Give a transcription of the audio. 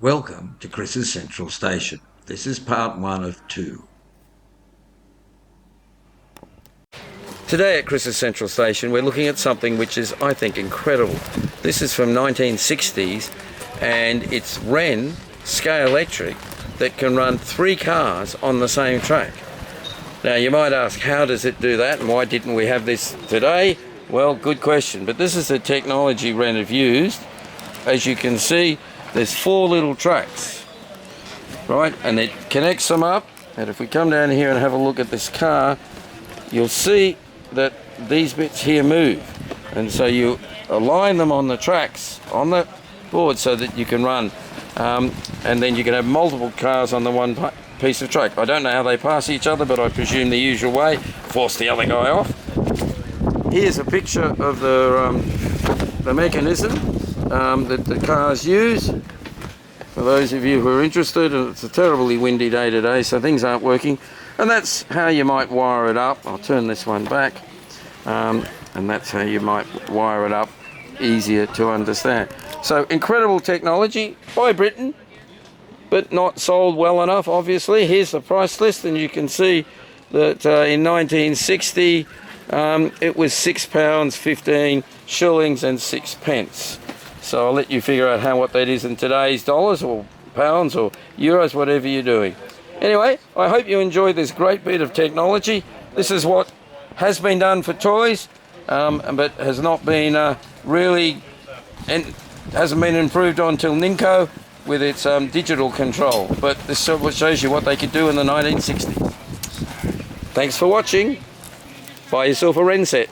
Welcome to Chris's Central Station. This is part 1 of 2. Today at Chris's Central Station we're looking at something which is, I think, incredible. This is from 1960s and it's Wren ScaleElectric that can run 3 cars on the same track. Now you might ask, how does it do that and why didn't we have this today? Well, good question, but this is the technology Wren have used. As you can see, there's 4 little tracks, right, and it connects them up. And if we come down here and have a look at this car, you'll see that these bits here move, and so you align them on the tracks on the board so that you can run, and then you can have multiple cars on the one piece of track. I don't know how they pass each other, but I presume the usual way, force the other guy off. Here's a picture of the mechanism that the cars use. For those of you who are interested, and it's a terribly windy day today, so things aren't working. And that's how you might wire it up. I'll turn this one back. And that's how you might wire it up, easier to understand. So incredible technology by Britain, but not sold well enough, obviously. Here's the price list, and you can see that in 1960 it was £6, 15 shillings and 6 pence. So I'll let you figure out what that is in today's dollars or pounds or euros, whatever you're doing. Anyway, I hope you enjoyed this great bit of technology. This is what has been done for toys, but has not been really, and hasn't been improved on till Ninko with its digital control. But this shows you what they could do in the 1960s. Thanks for watching. Buy yourself a Wren set.